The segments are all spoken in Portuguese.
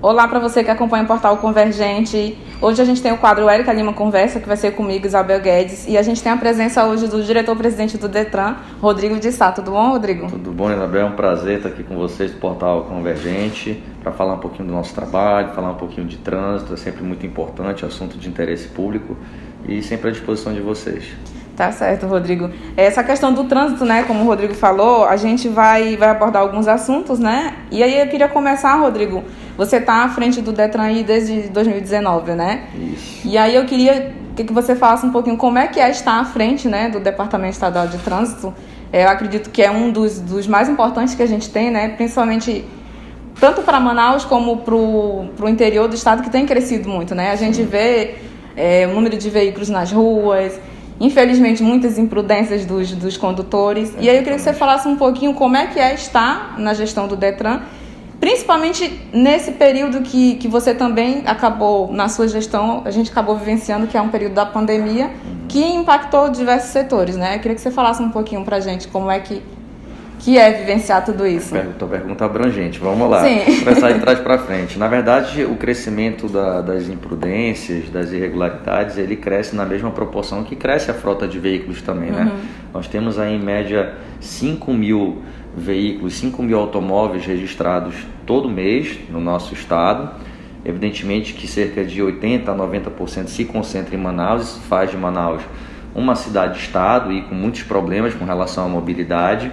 Olá para você que acompanha o Portal Convergente. Hoje a gente tem o quadro Érica Lima Conversa, que vai ser comigo, Isabel Guedes. E a gente tem a presença hoje do diretor-presidente do Detran, Rodrigo de Sá. Tudo bom, Rodrigo? Tudo bom, Isabel. É um prazer estar aqui com vocês do Portal Convergente para falar um pouquinho do nosso trabalho, falar um pouquinho de trânsito. É sempre muito importante, assunto de interesse público e sempre à disposição de vocês. Tá certo, Rodrigo. Essa questão do trânsito, né, como o Rodrigo falou, a gente vai abordar alguns assuntos, né? E aí eu queria começar, Rodrigo, você está à frente do Detran aí desde 2019, né? Isso. E aí eu queria que você falasse um pouquinho como é que é estar à frente, né, do Departamento Estadual de Trânsito. Eu acredito que é um dos mais importantes que a gente tem, né? Principalmente tanto para Manaus como para o interior do estado, que tem crescido muito, né? A gente vê o número de veículos nas ruas, infelizmente muitas imprudências dos condutores. E aí eu queria que você falasse um pouquinho como é que é estar na gestão do Detran, principalmente nesse período que você também acabou, na sua gestão, a gente acabou vivenciando, que é um período da pandemia, que impactou diversos setores, né? Eu queria que você falasse um pouquinho pra gente como é que é vivenciar tudo isso. Pergunta abrangente, vamos lá. Sim. Começar de trás para frente. Na verdade, o crescimento das imprudências, das irregularidades, ele cresce na mesma proporção que cresce a frota de veículos também, né? Nós temos aí em média 5 mil veículos, 5 mil automóveis registrados todo mês no nosso estado. Evidentemente que cerca de 80% a 90% se concentra em Manaus. Isso faz de Manaus uma cidade-estado e com muitos problemas com relação à mobilidade.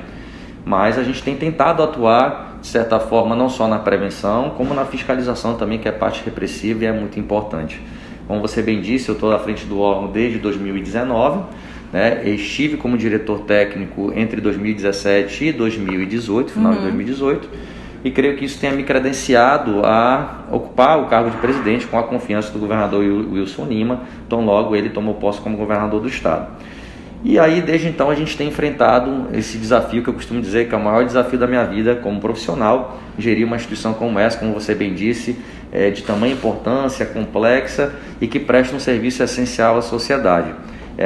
Mas a gente tem tentado atuar, de certa forma, não só na prevenção, como na fiscalização também, que é parte repressiva e é muito importante. Como você bem disse, eu estou à frente do órgão desde 2019, né? Estive como diretor técnico entre 2017 e 2018, final de 2018, e creio que isso tenha me credenciado a ocupar o cargo de presidente com a confiança do governador Wilson Lima, tão logo ele tomou posse como governador do estado. E aí, desde então, a gente tem enfrentado esse desafio que eu costumo dizer que é o maior desafio da minha vida como profissional, gerir uma instituição como essa, como você bem disse, de tamanha importância, complexa e que presta um serviço essencial à sociedade.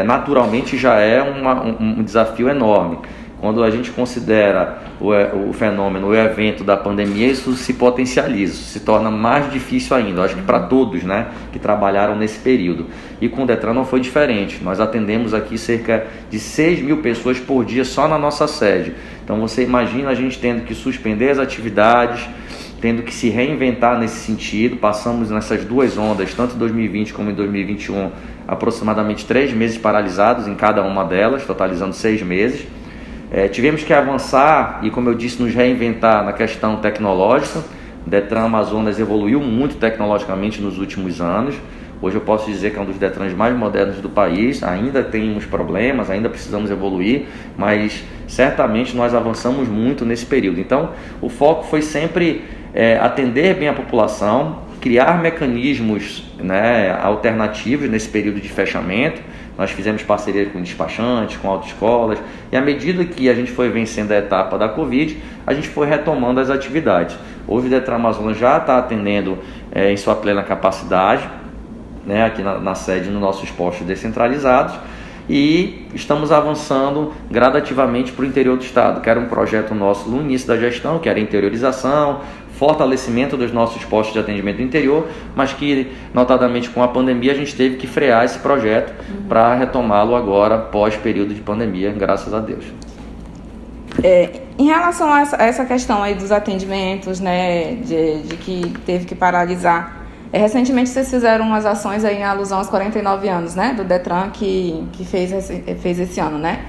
Naturalmente, já é um desafio enorme. Quando a gente considera o fenômeno, o evento da pandemia, isso se potencializa, se torna mais difícil ainda, acho que para todos, né, que trabalharam nesse período. E com o Detran não foi diferente, nós atendemos aqui cerca de 6 mil pessoas por dia só na nossa sede. Então você imagina a gente tendo que suspender as atividades, tendo que se reinventar nesse sentido. Passamos nessas duas ondas, tanto em 2020 como em 2021, aproximadamente 3 meses paralisados em cada uma delas, totalizando 6 meses. Tivemos que avançar e, como eu disse, nos reinventar na questão tecnológica. O Detran Amazonas evoluiu muito tecnologicamente nos últimos anos. Hoje eu posso dizer que é um dos Detrans mais modernos do país. Ainda tem uns problemas, ainda precisamos evoluir, mas certamente nós avançamos muito nesse período. Então, o foco foi sempre atender bem a população, criar mecanismos, né, alternativos nesse período de fechamento. Nós fizemos parceria com despachantes, com autoescolas, e à medida que a gente foi vencendo a etapa da Covid, a gente foi retomando as atividades. Hoje o Detran Amazonas já está atendendo em sua plena capacidade, né, aqui na sede, nos nossos postos descentralizados, e estamos avançando gradativamente para o interior do estado, que era um projeto nosso no início da gestão, que era a interiorização, fortalecimento dos nossos postos de atendimento do interior, mas que, notadamente com a pandemia, a gente teve que frear esse projeto para retomá-lo agora, pós-período de pandemia, graças a Deus. Em relação a essa questão aí dos atendimentos, né, de que teve que paralisar, recentemente vocês fizeram umas ações aí em alusão aos 49 anos, né, do Detran, que fez esse ano, né?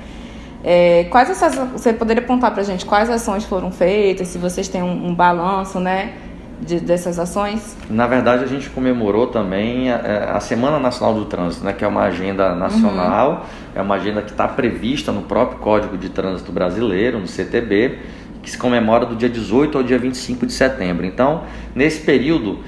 Você poderia apontar pra gente quais ações foram feitas, se vocês têm um balanço, né, dessas ações? Na verdade, a gente comemorou também a Semana Nacional do Trânsito, né, que é uma agenda nacional, é uma agenda que está prevista no próprio Código de Trânsito Brasileiro, no CTB, que se comemora do dia 18 ao dia 25 de setembro. Então, nesse período,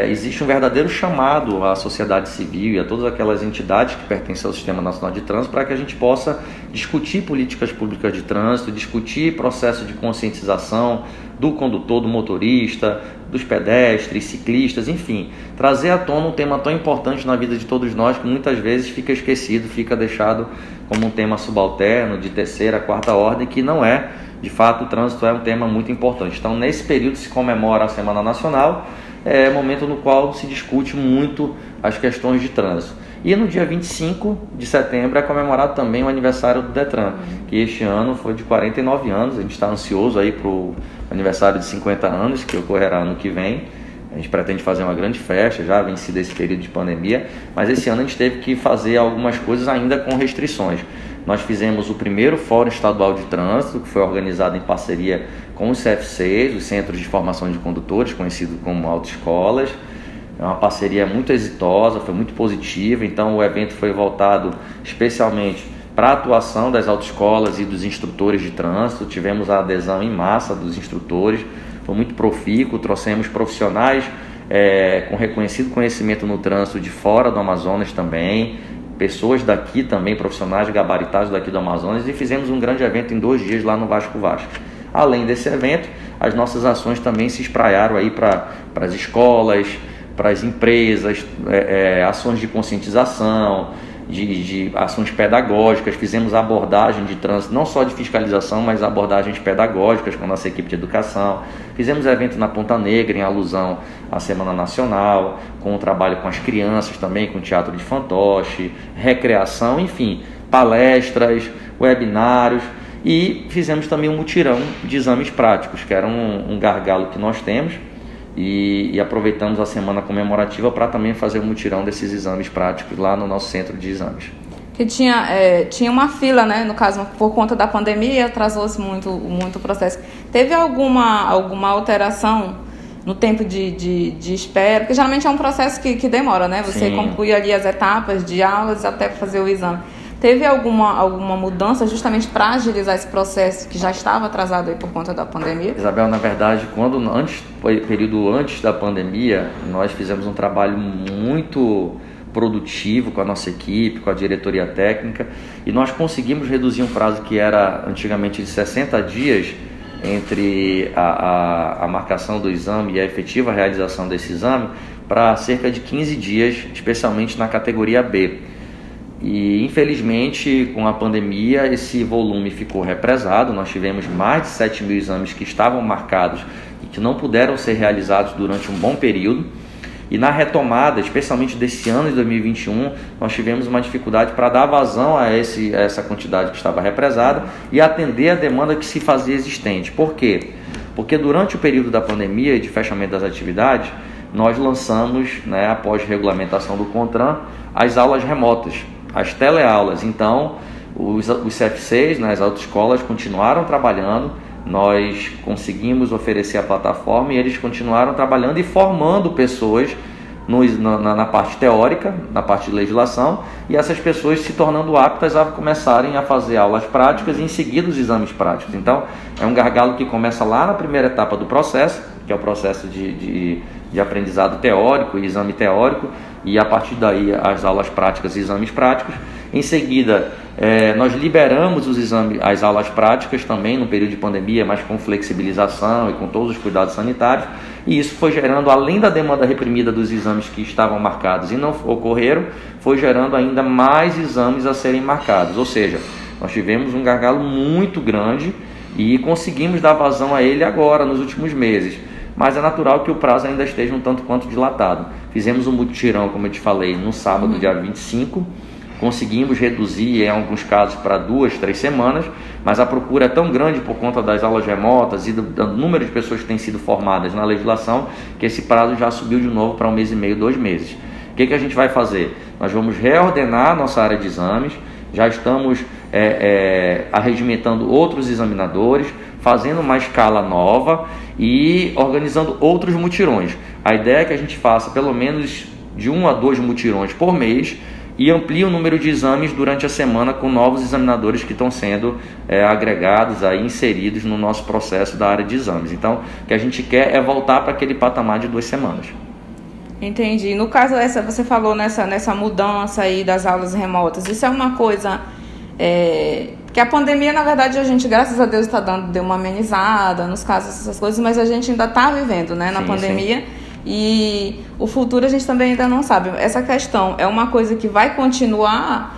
existe um verdadeiro chamado à sociedade civil e a todas aquelas entidades que pertencem ao Sistema Nacional de Trânsito para que a gente possa discutir políticas públicas de trânsito, discutir processo de conscientização do condutor, do motorista, dos pedestres, ciclistas, enfim, trazer à tona um tema tão importante na vida de todos nós que muitas vezes fica esquecido, fica deixado como um tema subalterno, de terceira, quarta ordem, que não é. De fato, o trânsito é um tema muito importante. Então, nesse período se comemora a Semana Nacional. é momento no qual se discute muito as questões de trânsito. E no dia 25 de setembro é comemorado também o aniversário do Detran, que este ano foi de 49 anos. A gente está ansioso aí para o aniversário de 50 anos, que ocorrerá ano que vem. A gente pretende fazer uma grande festa, já vencido esse período de pandemia, mas esse ano a gente teve que fazer algumas coisas ainda com restrições. Nós fizemos o primeiro Fórum Estadual de Trânsito, que foi organizado em parceria com os CFCs, os Centros de Formação de Condutores, conhecido como autoescolas. É uma parceria muito exitosa, foi muito positiva, então o evento foi voltado especialmente para a atuação das autoescolas e dos instrutores de trânsito. Tivemos a adesão em massa dos instrutores, foi muito profícuo, trouxemos profissionais com reconhecido conhecimento no trânsito de fora do Amazonas também, pessoas daqui também, profissionais gabaritados daqui do Amazonas, e fizemos um grande evento em 2 dias lá no Vasco Vasco. Além desse evento, as nossas ações também se espraiaram aí para as escolas, para as empresas, ações de conscientização, de ações pedagógicas. Fizemos abordagem de trânsito, não só de fiscalização, mas abordagens pedagógicas com a nossa equipe de educação. Fizemos evento na Ponta Negra, em alusão à Semana Nacional, com o trabalho com as crianças também, com teatro de fantoche, recreação, enfim, palestras, webinários. E fizemos também um mutirão de exames práticos, que era um gargalo que nós temos. E aproveitamos a semana comemorativa para também fazer um mutirão desses exames práticos lá no nosso centro de exames. Que tinha uma fila, né? No caso, por conta da pandemia, atrasou-se muito o processo. Teve alguma alteração no tempo de espera? Porque geralmente é um processo que demora, né? Você conclui ali as etapas de aulas até fazer o exame. Teve alguma mudança justamente para agilizar esse processo que já estava atrasado aí por conta da pandemia? Isabel, na verdade, período antes da pandemia, nós fizemos um trabalho muito produtivo com a nossa equipe, com a diretoria técnica, e nós conseguimos reduzir um prazo que era antigamente de 60 dias entre a marcação do exame e a efetiva realização desse exame para cerca de 15 dias, especialmente na categoria B. E infelizmente, com a pandemia, esse volume ficou represado. Nós tivemos mais de 7 mil exames que estavam marcados e que não puderam ser realizados durante um bom período. E na retomada, especialmente desse ano de 2021, nós tivemos uma dificuldade para dar vazão a essa quantidade que estava represada e atender a demanda que se fazia existente. Por quê? Porque durante o período da pandemia e de fechamento das atividades, nós lançamos, após regulamentação do CONTRAN, as aulas remotas, as teleaulas. Então, os CFCs, as autoescolas, continuaram trabalhando, nós conseguimos oferecer a plataforma e eles continuaram trabalhando e formando pessoas na parte teórica, na parte de legislação, e essas pessoas se tornando aptas a começarem a fazer aulas práticas e em seguida os exames práticos. Então, é um gargalo que começa lá na primeira etapa do processo, que é o processo de aprendizado teórico e exame teórico, e a partir daí as aulas práticas e exames práticos. Em seguida, nós liberamos as aulas práticas também no período de pandemia, mas com flexibilização e com todos os cuidados sanitários, e isso foi gerando, além da demanda reprimida dos exames que estavam marcados e não ocorreram, foi gerando ainda mais exames a serem marcados. Ou seja, nós tivemos um gargalo muito grande e conseguimos dar vazão a ele agora, nos últimos meses. Mas é natural que o prazo ainda esteja um tanto quanto dilatado. Fizemos um mutirão, como eu te falei, no sábado, dia 25. Conseguimos reduzir, em alguns casos, para 2, 3 semanas, mas a procura é tão grande por conta das aulas remotas e do número de pessoas que têm sido formadas na legislação, que esse prazo já subiu de novo para 1 mês e meio, 2 meses. O que a gente vai fazer? Nós vamos reordenar a nossa área de exames, já estamos arregimentando outros examinadores, fazendo uma escala nova e organizando outros mutirões. A ideia é que a gente faça pelo menos de 1 a 2 mutirões por mês e amplie o número de exames durante a semana com novos examinadores que estão sendo agregados, inseridos no nosso processo da área de exames. Então, o que a gente quer é voltar para aquele patamar de 2 semanas. Entendi. No caso, você falou nessa mudança aí das aulas remotas, isso é uma coisa... que a pandemia, na verdade, a gente, graças a Deus, deu uma amenizada nos casos, essas coisas, mas a gente ainda está vivendo, na pandemia. Sim. E o futuro a gente também ainda não sabe. Essa questão é uma coisa que vai continuar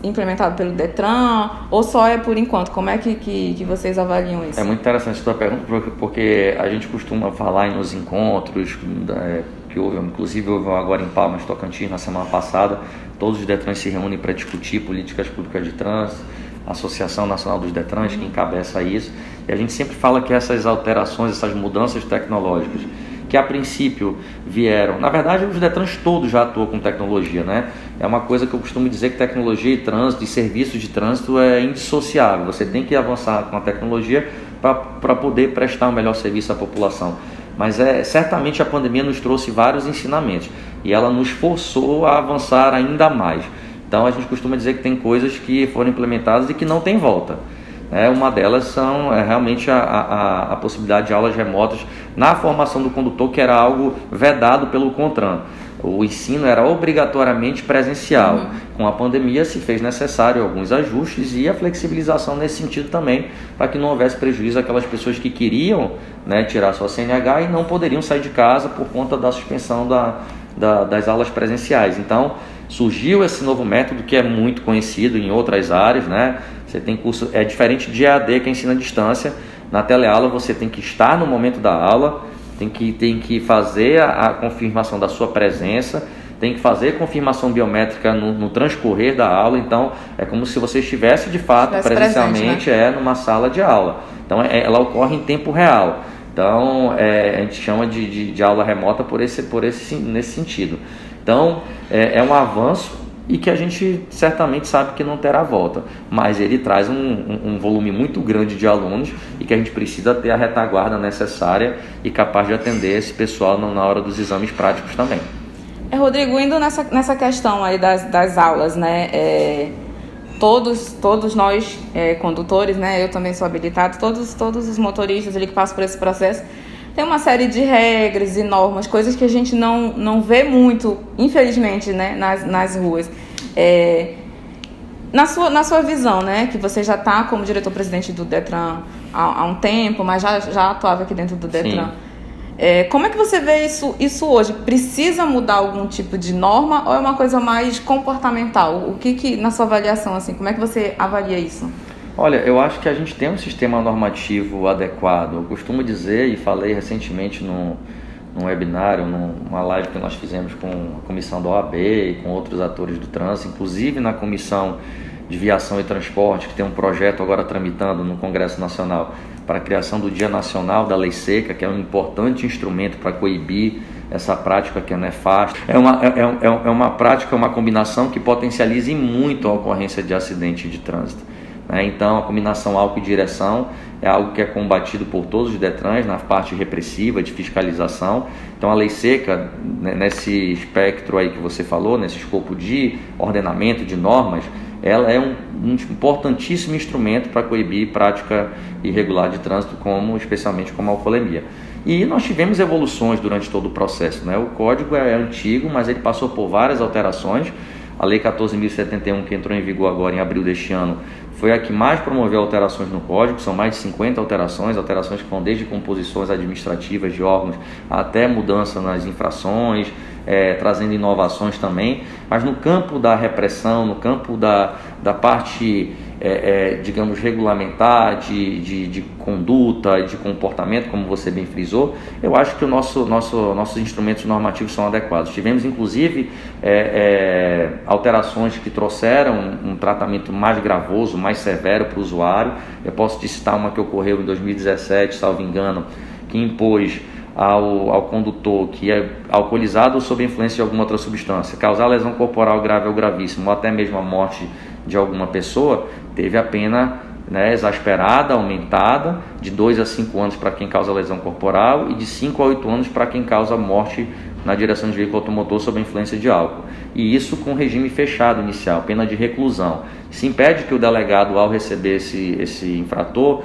implementado pelo Detran, ou só é por enquanto? Como é que vocês avaliam isso? É muito interessante a sua pergunta, porque a gente costuma falar nos encontros, que houve, inclusive houve agora em Palmas, Tocantins, na semana passada, todos os Detrans se reúnem para discutir políticas públicas de trânsito, a Associação Nacional dos Detrans, que encabeça isso, e a gente sempre fala que essas alterações, essas mudanças tecnológicas, que a princípio vieram, na verdade os Detrans todos já atuam com tecnologia, né? É uma coisa que eu costumo dizer que tecnologia e trânsito, e serviços de trânsito é indissociável, você tem que avançar com a tecnologia para poder prestar um melhor serviço à população. Mas certamente a pandemia nos trouxe vários ensinamentos e ela nos forçou a avançar ainda mais. Então a gente costuma dizer que tem coisas que foram implementadas e que não tem volta. Uma delas são realmente a possibilidade de aulas remotas na formação do condutor, que era algo vedado pelo CONTRAN. O ensino era obrigatoriamente presencial. Com a pandemia se fez necessário alguns ajustes e a flexibilização nesse sentido também, para que não houvesse prejuízo àquelas pessoas que queriam, tirar sua CNH e não poderiam sair de casa por conta da suspensão das aulas presenciais. Então surgiu esse novo método que é muito conhecido em outras áreas, Você tem curso, é diferente de EAD, que ensina à distância. Na teleaula você tem que estar no momento da aula, tem que fazer a confirmação da sua presença, tem que fazer confirmação biométrica no transcorrer da aula. Então é como se você estivesse de fato presencialmente presente, numa sala de aula. Então ela ocorre em tempo real. Então a gente chama de aula remota nesse sentido. Então é um avanço e que a gente certamente sabe que não terá volta, mas ele traz um volume muito grande de alunos e que a gente precisa ter a retaguarda necessária e capaz de atender esse pessoal na hora dos exames práticos também. Rodrigo, indo nessa questão aí das aulas, todos nós condutores, eu também sou habilitado, todos os motoristas ali que passam por esse processo, tem uma série de regras e normas, coisas que a gente não vê muito, infelizmente, nas ruas. Na sua visão, que você já está como diretor-presidente do Detran há um tempo, mas já atuava aqui dentro do Detran. Como é que você vê isso hoje? Precisa mudar algum tipo de norma ou é uma coisa mais comportamental? O que na sua avaliação, como é que você avalia isso? Olha, eu acho que a gente tem um sistema normativo adequado. Eu costumo dizer, e falei recentemente num webinário, numa live que nós fizemos com a comissão da OAB e com outros atores do trânsito, inclusive na comissão de viação e transporte, que tem um projeto agora tramitando no Congresso Nacional para a criação do Dia Nacional da Lei Seca, que é um importante instrumento para coibir essa prática que é nefasta. É uma prática, uma combinação que potencializa muito a ocorrência de acidente de trânsito. Então a combinação álcool e direção é algo que é combatido por todos os Detrans na parte repressiva de fiscalização. Então a lei seca, nesse espectro aí que você falou, nesse escopo de ordenamento de normas, ela é um importantíssimo instrumento para coibir prática irregular de trânsito, especialmente como a alcoolemia. E nós tivemos evoluções durante todo o processo. O código é antigo, mas ele passou por várias alterações. A Lei 14.071, que entrou em vigor agora em abril deste ano, foi a que mais promoveu alterações no Código. São mais de 50 alterações que vão desde composições administrativas de órgãos até mudança nas infrações, trazendo inovações também. Mas no campo da repressão, no campo da parte, digamos, regulamentar, de conduta, de comportamento, como você bem frisou, eu acho que nossos instrumentos normativos são adequados. Tivemos, inclusive, alterações que trouxeram um tratamento mais gravoso, mais severo para o usuário. Eu posso te citar uma que ocorreu em 2017, salvo engano, que impôs ao condutor que é alcoolizado ou sob influência de alguma outra substância causar lesão corporal grave ou gravíssima ou até mesmo a morte de alguma pessoa, teve a pena exasperada, aumentada, de 2 a 5 anos para quem causa lesão corporal e de 5 a 8 anos para quem causa morte na direção de veículo automotor sob a influência de álcool. E isso com regime fechado inicial, pena de reclusão. Se impede que o delegado, ao receber esse infrator,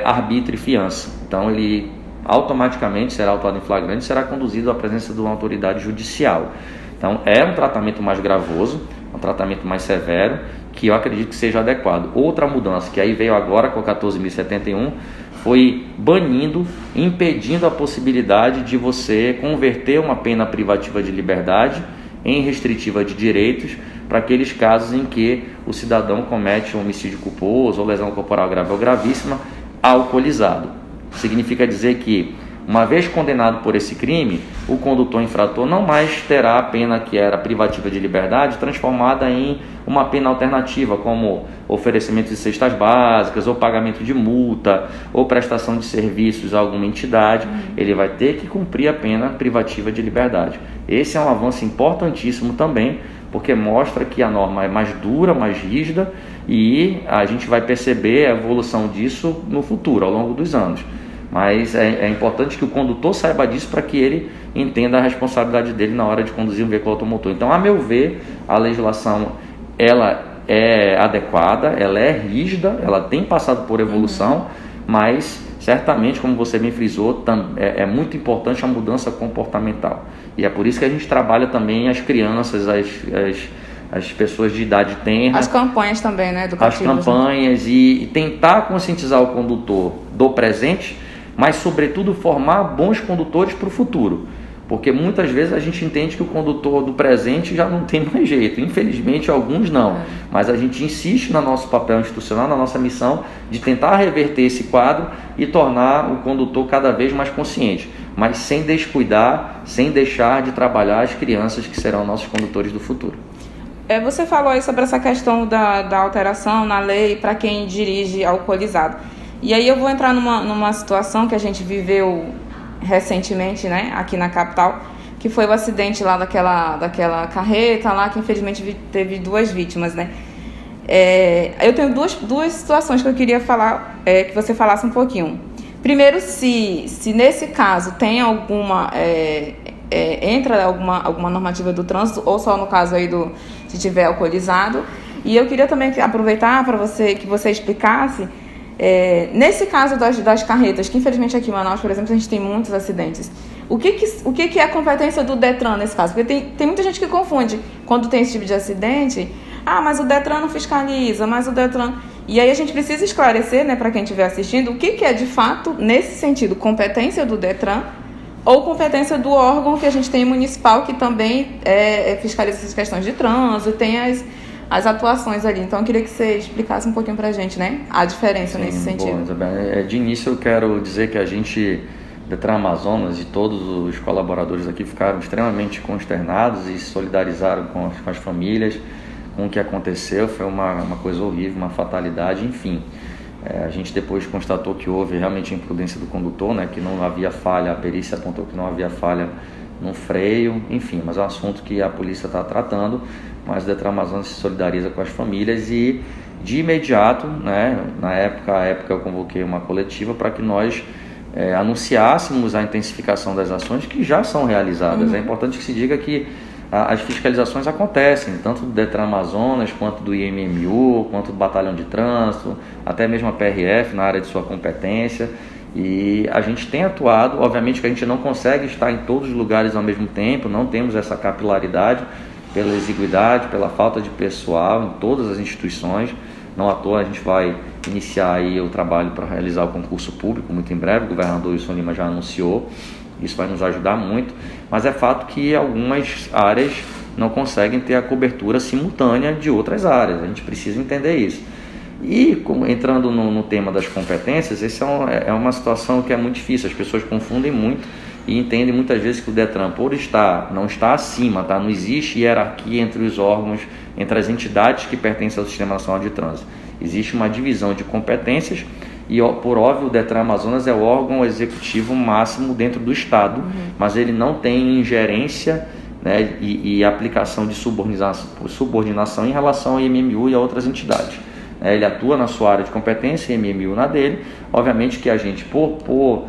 arbitre fiança. Então ele automaticamente será autuado em flagrante e será conduzido à presença de uma autoridade judicial. Então é um tratamento mais gravoso, um tratamento mais severo, que eu acredito que seja adequado. Outra mudança que aí veio agora com a 14.071 foi impedindo a possibilidade de você converter uma pena privativa de liberdade em restritiva de direitos para aqueles casos em que o cidadão comete um homicídio culposo ou lesão corporal grave ou gravíssima alcoolizado. Significa dizer que, uma vez condenado por esse crime, o condutor infrator não mais terá a pena que era privativa de liberdade transformada em uma pena alternativa, como oferecimento de cestas básicas, ou pagamento de multa, ou prestação de serviços a alguma entidade. Ele vai ter que cumprir a pena privativa de liberdade. Esse é um avanço importantíssimo também, porque mostra que a norma é mais dura, mais rígida, e a gente vai perceber a evolução disso no futuro, ao longo dos anos. Mas é importante que o condutor saiba disso para que ele entenda a responsabilidade dele na hora de conduzir um veículo automotor. Então, a meu ver, a legislação ela é adequada, ela é rígida, ela tem passado por evolução, mas certamente, como você bem frisou, é muito importante a mudança comportamental. E é por isso que a gente trabalha também as crianças, as pessoas de idade tenra. As campanhas também, né, educativas. As campanhas, né? E tentar conscientizar o condutor do presente, mas sobretudo formar bons condutores para o futuro. Porque muitas vezes a gente entende que o condutor do presente já não tem mais jeito. Infelizmente, alguns não. Mas a gente insiste no nosso papel institucional, na nossa missão de tentar reverter esse quadro e tornar o condutor cada vez mais consciente, mas sem descuidar, sem deixar de trabalhar as crianças que serão nossos condutores do futuro. Você falou aí sobre essa questão da alteração na lei para quem dirige alcoolizado. E aí eu vou entrar numa situação que a gente viveu recentemente, né, aqui na capital, que foi o acidente lá daquela carreta lá, que infelizmente teve 2 vítimas, né. Eu tenho duas situações que eu queria falar, que você falasse um pouquinho. Primeiro, se nesse caso tem alguma... entra alguma normativa do trânsito, ou só no caso aí se tiver alcoolizado. E eu queria também aproveitar para que você explicasse, nesse caso das carretas, que infelizmente aqui em Manaus, por exemplo, a gente tem muitos acidentes. O que é a competência do Detran nesse caso? Porque tem muita gente que confunde quando tem esse tipo de acidente. Mas o Detran não fiscaliza, mas o Detran... E aí a gente precisa esclarecer, né, para quem estiver assistindo, o que é de fato, nesse sentido, competência do Detran ou competência do órgão que a gente tem municipal, que também fiscaliza essas questões de trânsito, tem as atuações ali. Então eu queria que você explicasse um pouquinho pra gente, né, a diferença. Sim, nesse sentido. Bom, de início eu quero dizer que a gente, Detran Amazonas, e todos os colaboradores aqui ficaram extremamente consternados e se solidarizaram com as famílias, com o que aconteceu. Foi uma coisa horrível, uma fatalidade, enfim. A gente depois constatou que houve realmente imprudência do condutor, né, que não havia falha, a perícia apontou que não havia falha no freio, enfim, mas é um assunto que a polícia está tratando, mas o Detran Amazonas se solidariza com as famílias e, de imediato, né, na época eu convoquei uma coletiva para que nós anunciássemos a intensificação das ações que já são realizadas. É importante que se diga que as fiscalizações acontecem, tanto do Detran Amazonas, quanto do IMMU, quanto do Batalhão de Trânsito, até mesmo a PRF na área de sua competência, e a gente tem atuado. Obviamente que a gente não consegue estar em todos os lugares ao mesmo tempo, não temos essa capilaridade pela exiguidade, pela falta de pessoal em todas as instituições. Não à toa a gente vai iniciar aí o trabalho para realizar o concurso público muito em breve, o governador Wilson Lima já anunciou. Isso vai nos ajudar muito, mas é fato que algumas áreas não conseguem ter a cobertura simultânea de outras áreas. A gente precisa entender isso. E entrando no tema das competências, essa é uma situação que é muito difícil. As pessoas confundem muito e entendem muitas vezes que o Detran, por não está acima, tá? Não existe hierarquia entre os órgãos, entre as entidades que pertencem ao Sistema Nacional de Trânsito. Existe uma divisão de competências. E, por óbvio, o Detran Amazonas é o órgão executivo máximo dentro do Estado, mas ele não tem ingerência, né, e aplicação de subordinação em relação ao IMMU e a outras entidades. Ele atua na sua área de competência, IMMU na dele. Obviamente que a gente, por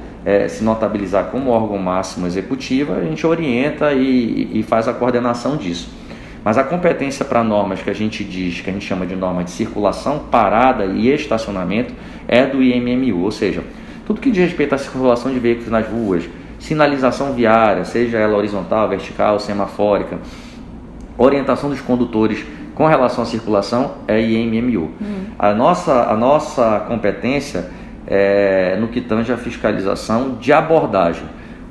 se notabilizar como órgão máximo executivo, a gente orienta e faz a coordenação disso. Mas a competência para normas que a gente chama de norma de circulação, parada e estacionamento é do IMMU, ou seja, tudo que diz respeito à circulação de veículos nas ruas, sinalização viária, seja ela horizontal, vertical, semafórica, orientação dos condutores com relação à circulação é IMMU. A nossa competência é no que tange a fiscalização de abordagem.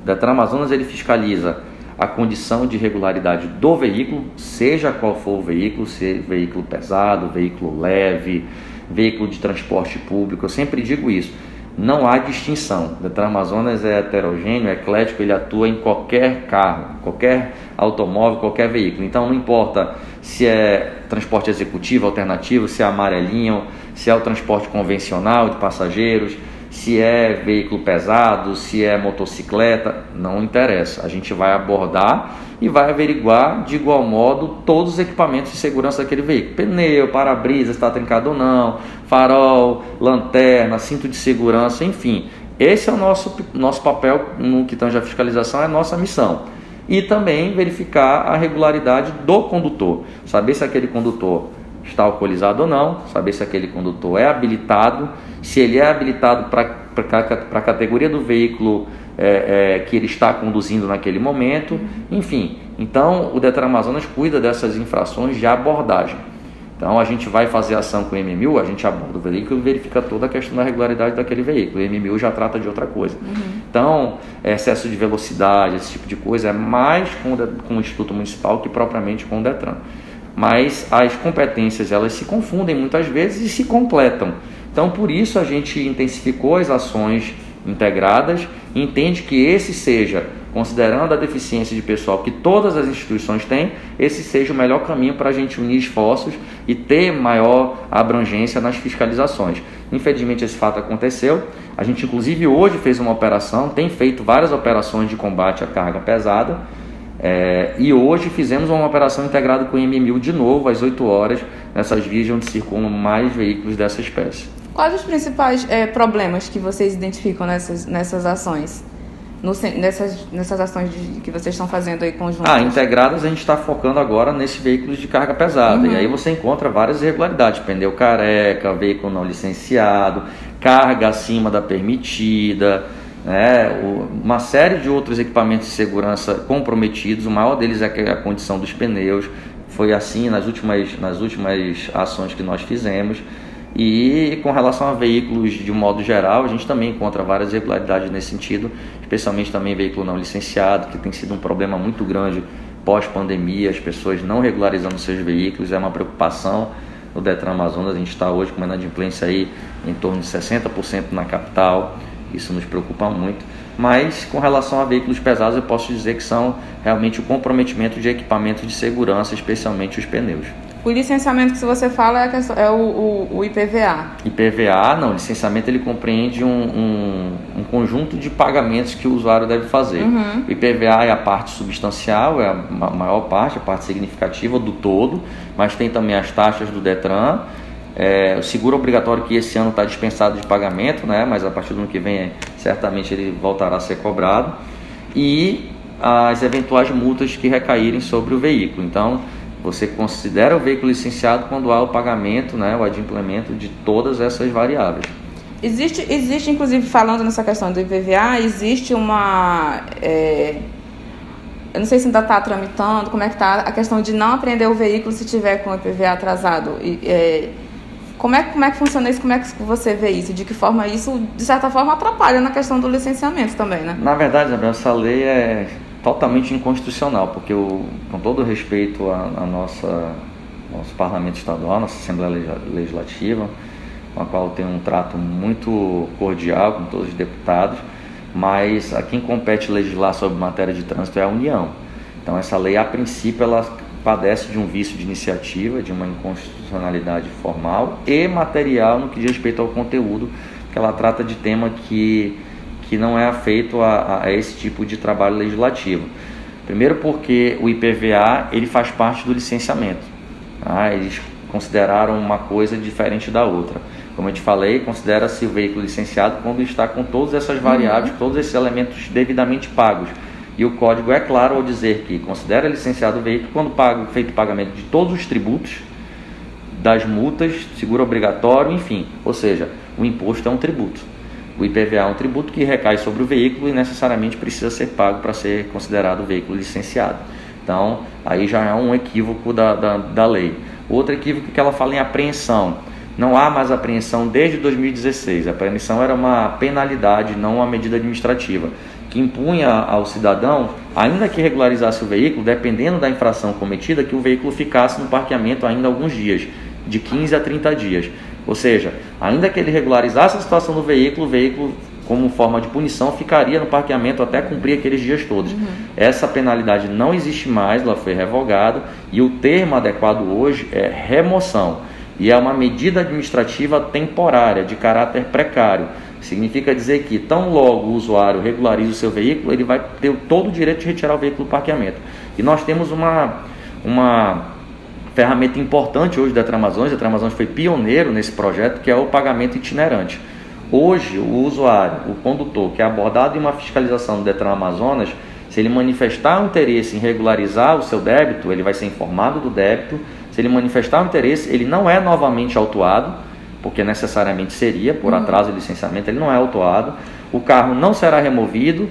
O Detran Amazonas ele fiscaliza a condição de regularidade do veículo, seja qual for o veículo, se veículo pesado, veículo leve, veículo de transporte público. Eu sempre digo isso, não há distinção. O Detran Amazonas é heterogêneo, é eclético, ele atua em qualquer carro, qualquer automóvel, qualquer veículo. Então não importa se é transporte executivo, alternativo, se é amarelinho, se é o transporte convencional de passageiros, se é veículo pesado, se é motocicleta, não interessa. A gente vai abordar e vai averiguar de igual modo todos os equipamentos de segurança daquele veículo. Pneu, para-brisa, está trincado ou não, farol, lanterna, cinto de segurança, enfim. Esse é o nosso papel no que tange à fiscalização, é a nossa missão. E também verificar a regularidade do condutor, saber se aquele condutor está alcoolizado ou não, saber se aquele condutor é habilitado, se ele é habilitado para a categoria do veículo que ele está conduzindo naquele momento, enfim. Então o Detran Amazonas cuida dessas infrações de abordagem. Então a gente vai fazer ação com o MMU, a gente aborda o veículo e verifica toda a questão da regularidade daquele veículo. O MMU já trata de outra coisa. Então excesso de velocidade, esse tipo de coisa é mais com o Instituto Municipal que propriamente com o Detran. Mas as competências elas se confundem muitas vezes e se completam. Então por isso a gente intensificou as ações integradas e entende que esse seja, considerando a deficiência de pessoal que todas as instituições têm, esse seja o melhor caminho para a gente unir esforços e ter maior abrangência nas fiscalizações. Infelizmente esse fato aconteceu, a gente inclusive hoje fez uma operação, tem feito várias operações de combate à carga pesada, e hoje fizemos uma operação integrada com o MMU de novo às 8 horas nessas vias onde circulam mais veículos dessa espécie. Quais os principais problemas que vocês identificam nessas ações? Nessas ações que vocês estão fazendo aí conjuntas? Integradas a gente está focando agora nesses veículos de carga pesada. E aí você encontra várias irregularidades, pneu careca, veículo não licenciado, carga acima da permitida, uma série de outros equipamentos de segurança comprometidos. O maior deles é a condição dos pneus. Foi assim nas últimas ações que nós fizemos. E com relação a veículos de um modo geral, a gente também encontra várias irregularidades nesse sentido, especialmente também veículo não licenciado, que tem sido um problema muito grande pós-pandemia, as pessoas não regularizando seus veículos, é uma preocupação no Detran Amazonas. A gente está hoje com uma inadimplência aí em torno de 60% na capital, isso nos preocupa muito. Mas com relação a veículos pesados, eu posso dizer que são realmente o comprometimento de equipamentos de segurança, especialmente os pneus. O licenciamento que você fala é o IPVA. IPVA, não, licenciamento ele compreende um conjunto de pagamentos que o usuário deve fazer. O IPVA é a parte substancial, é a maior parte, a parte significativa do todo, mas tem também as taxas do Detran, o seguro obrigatório que esse ano está dispensado de pagamento, mas a partir do ano que vem certamente ele voltará a ser cobrado, e as eventuais multas que recaírem sobre o veículo. Então, você considera o veículo licenciado quando há o pagamento, o adimplemento de todas essas variáveis. Existe, inclusive, falando nessa questão do IPVA, existe uma... eu não sei se ainda está tramitando, como é que está a questão de não apreender o veículo se tiver com o IPVA atrasado. Como é que funciona isso? Como é que você vê isso? De que forma isso, de certa forma, atrapalha na questão do licenciamento também, né? Na verdade, Isabel, essa lei é totalmente inconstitucional, porque com todo respeito a nosso parlamento estadual, nossa Assembleia Legislativa, com a qual tem um trato muito cordial com todos os deputados, mas a quem compete legislar sobre matéria de trânsito é a União. Então essa lei, a princípio, ela padece de um vício de iniciativa, de uma inconstitucionalidade formal e material no que diz respeito ao conteúdo, que ela trata de tema que não é afeito a esse tipo de trabalho legislativo. Primeiro porque o IPVA ele faz parte do licenciamento. Eles consideraram uma coisa diferente da outra. Como eu te falei, considera-se o veículo licenciado quando está com todas essas variáveis, todos esses elementos devidamente pagos. E o código é claro ao dizer que considera licenciado o veículo quando feito o pagamento de todos os tributos, das multas, seguro obrigatório, enfim. Ou seja, o imposto é um tributo. O IPVA é um tributo que recai sobre o veículo e necessariamente precisa ser pago para ser considerado veículo licenciado. Então, aí já é um equívoco da lei. Outro equívoco é que ela fala em apreensão. Não há mais apreensão desde 2016. A apreensão era uma penalidade, não uma medida administrativa. que impunha ao cidadão, ainda que regularizasse o veículo, dependendo da infração cometida, que o veículo ficasse no parqueamento ainda alguns dias, de 15 a 30 dias. Ou seja, ainda que ele regularizasse a situação do veículo, o veículo, como forma de punição, ficaria no parqueamento até cumprir aqueles dias todos. Essa penalidade não existe mais, ela foi revogada, e o termo adequado hoje é remoção. E é uma medida administrativa temporária, de caráter precário. Significa dizer que, tão logo o usuário regularize o seu veículo, ele vai ter todo o direito de retirar o veículo do parqueamento. E nós temos uma ferramenta importante hoje da Detran-Amazonas. A Detran-Amazonas foi pioneiro nesse projeto, que é o pagamento itinerante. Hoje, o usuário, o condutor, que é abordado em uma fiscalização do Detran-Amazonas, se ele manifestar o interesse em regularizar o seu débito, ele vai ser informado do débito. Se ele manifestar o interesse, ele não é novamente autuado, porque necessariamente seria, por atraso de licenciamento, ele não é autuado. O carro não será removido,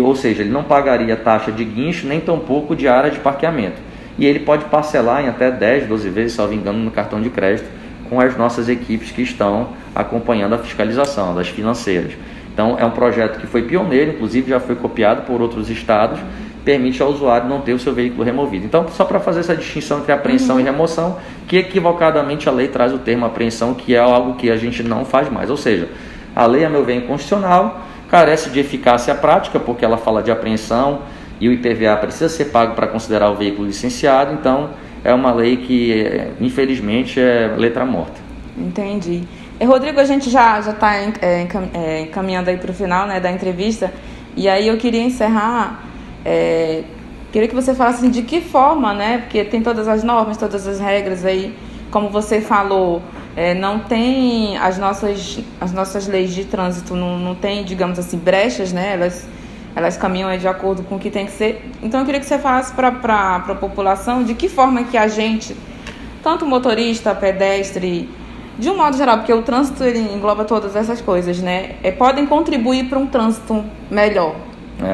ou seja, ele não pagaria taxa de guincho, nem tampouco de área de parqueamento. E ele pode parcelar em até 10, 12 vezes, salvo engano, no cartão de crédito, com as nossas equipes que estão acompanhando a fiscalização, das financeiras. Então, é um projeto que foi pioneiro, inclusive já foi copiado por outros estados, permite ao usuário não ter o seu veículo removido. Então, só para fazer essa distinção entre apreensão e remoção, que equivocadamente a lei traz o termo apreensão, que é algo que a gente não faz mais. Ou seja, a lei, a meu ver, é inconstitucional, carece de eficácia prática, porque ela fala de apreensão e o IPVA precisa ser pago para considerar o veículo licenciado. Então, é uma lei que, infelizmente, é letra morta. Entendi. Rodrigo, a gente já está encaminhando aí para o final, né, da entrevista, e aí eu queria encerrar, queria que você falasse assim, de que forma, né, porque tem todas as normas, todas as regras aí, como você falou, não tem as nossas leis de trânsito, não tem, digamos assim, brechas, né, elas caminham de acordo com o que tem que ser. Então eu queria que você falasse para a população de que forma que a gente, tanto motorista, pedestre, de um modo geral, porque o trânsito ele engloba todas essas coisas, né? Podem contribuir para um trânsito melhor.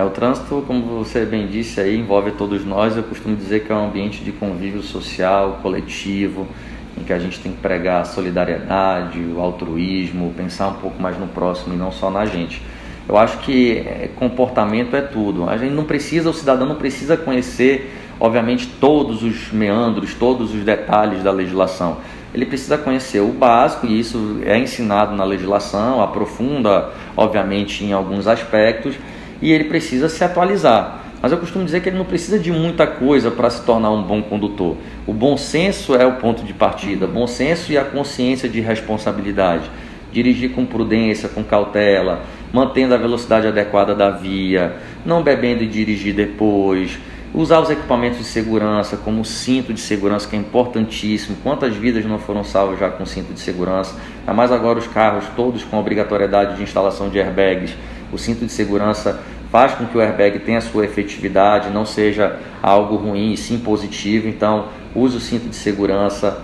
O trânsito, como você bem disse, aí, envolve todos nós. Eu costumo dizer que é um ambiente de convívio social, coletivo, em que a gente tem que pregar a solidariedade, o altruísmo, pensar um pouco mais no próximo e não só na gente. Eu acho que comportamento é tudo. A gente não precisa, o cidadão não precisa conhecer, obviamente, todos os meandros, todos os detalhes da legislação. Ele precisa conhecer o básico, e isso é ensinado na legislação, aprofunda, obviamente, em alguns aspectos, e ele precisa se atualizar. Mas eu costumo dizer que ele não precisa de muita coisa para se tornar um bom condutor. O bom senso é o ponto de partida, bom senso e a consciência de responsabilidade. Dirigir com prudência, com cautela, mantendo a velocidade adequada da via, não bebendo e dirigir depois. Usar os equipamentos de segurança, como o cinto de segurança, que é importantíssimo. Quantas vidas não foram salvas já com cinto de segurança? Ainda mais agora os carros todos com obrigatoriedade de instalação de airbags. O cinto de segurança faz com que o airbag tenha a sua efetividade, não seja algo ruim, e sim positivo. Então, use o cinto de segurança.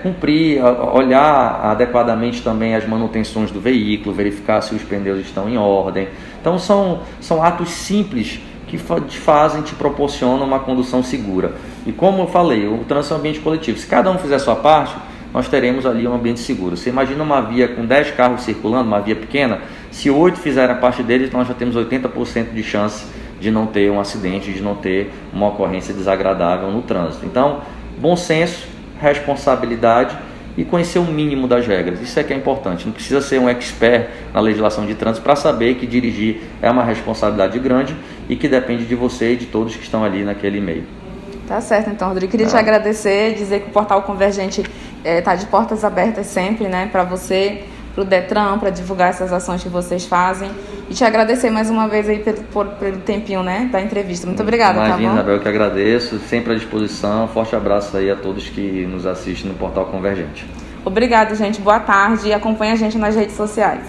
Cumprir, olhar adequadamente também as manutenções do veículo, verificar se os pneus estão em ordem. Então, são atos simples que te proporcionam uma condução segura. E como eu falei, o trânsito é um ambiente coletivo. Se cada um fizer a sua parte, nós teremos ali um ambiente seguro. Você imagina uma via com 10 carros circulando, uma via pequena, se 8 fizerem a parte deles, nós já temos 80% de chance de não ter um acidente, de não ter uma ocorrência desagradável no trânsito. Então, bom senso, responsabilidade e conhecer o mínimo das regras. Isso é que é importante. Não precisa ser um expert na legislação de trânsito para saber que dirigir é uma responsabilidade grande e que depende de você e de todos que estão ali naquele meio. Tá certo, então, Rodrigo. Queria te agradecer, dizer que o Portal Convergente está de portas abertas sempre, né, para você, para o Detran, para divulgar essas ações que vocês fazem. E te agradecer mais uma vez aí pelo tempinho, né, da entrevista. Muito obrigada. Imagina, tá bom? Isabel, eu que agradeço. Sempre à disposição. Forte abraço aí a todos que nos assistem no Portal Convergente. Obrigada, gente. Boa tarde. E acompanhe a gente nas redes sociais.